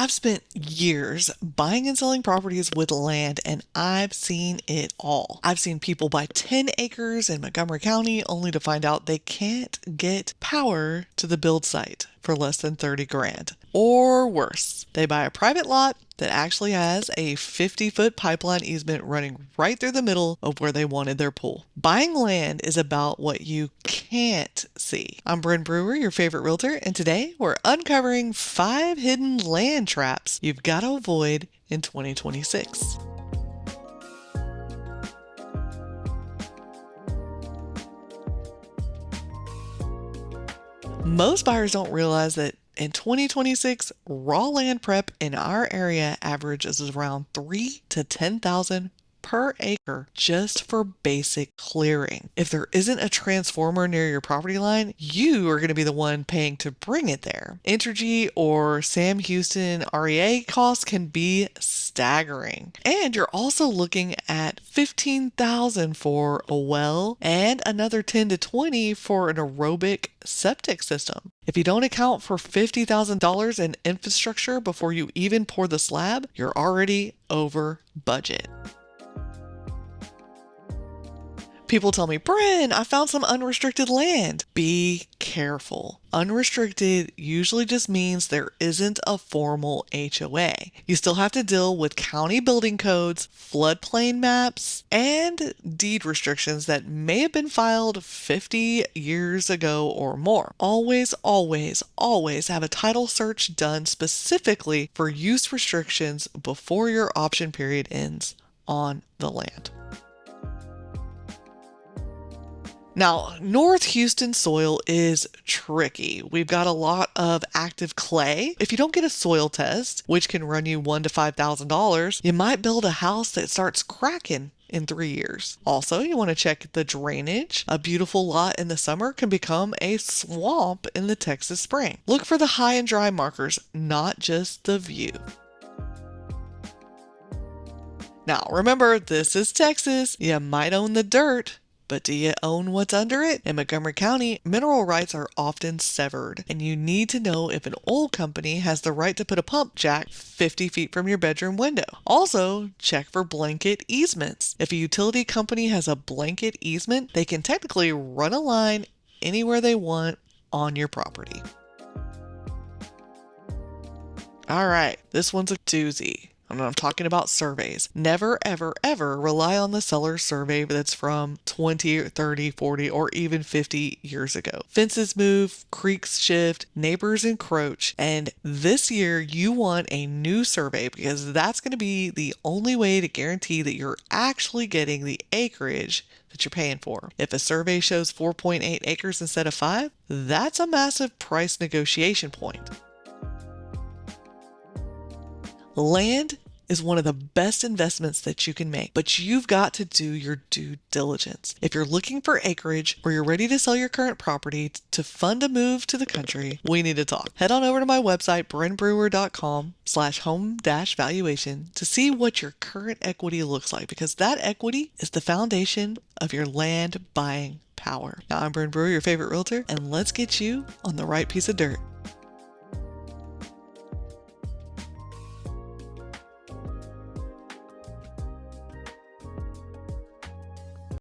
I've spent years buying and selling properties with land, and I've seen it all. I've seen people buy 10 acres in Montgomery County only to find out they can't get power to the build site for less than 30 grand. Or worse, they buy a private lot that actually has a 50-foot pipeline easement running right through the middle of where they wanted their pool. Buying land is about what you can't see. I'm Bren Brewer, your favorite realtor, and today we're uncovering 5 hidden land traps you've got to avoid in 2026. Most buyers don't realize that in 2026, raw land prep in our area averages around $3,000 to $10,000 per acre just for basic clearing. If there isn't a transformer near your property line, you are going to be the one paying to bring it there. Entergy or Sam Houston REA costs can be staggering. And you're also looking at $15,000 for a well and another $10,000 to $20,000 for an aerobic septic system. If you don't account for $50,000 in infrastructure before you even pour the slab, you're already over budget. People tell me, Bren, I found some unrestricted land. Be careful. Unrestricted usually just means there isn't a formal HOA. You still have to deal with county building codes, floodplain maps, and deed restrictions that may have been filed 50 years ago or more. Always, always, always have a title search done specifically for use restrictions before your option period ends on the land. Now, North Houston soil is tricky. We've got a lot of active clay. If you don't get a soil test, which can run you $1,000 to $5,000, you might build a house that starts cracking in 3 years. Also, you want to check the drainage. A beautiful lot in the summer can become a swamp in the Texas spring. Look for the high and dry markers, not just the view. Now, remember, this is Texas. You might own the dirt, but do you own what's under it? In Montgomery County, mineral rights are often severed, and you need to know if an oil company has the right to put a pump jack 50 feet from your bedroom window. Also, check for blanket easements. If a utility company has a blanket easement, they can technically run a line anywhere they want on your property. All right, this one's a doozy. I'm talking about surveys. Never, ever, ever rely on the seller's survey that's from 20, 30, 40, or even 50 years ago. Fences move, creeks shift, neighbors encroach, and this year you want a new survey because that's going to be the only way to guarantee that you're actually getting the acreage that you're paying for. If a survey shows 4.8 acres instead of 5, that's a massive price negotiation point. Land is one of the best investments that you can make, but you've got to do your due diligence. If you're looking for acreage or you're ready to sell your current property to fund a move to the country, we need to talk. Head on over to my website, brenbrewer.com/home-valuation to see what your current equity looks like, because that equity is the foundation of your land buying power. Now, I'm Bren Brewer, your favorite realtor, and let's get you on the right piece of dirt.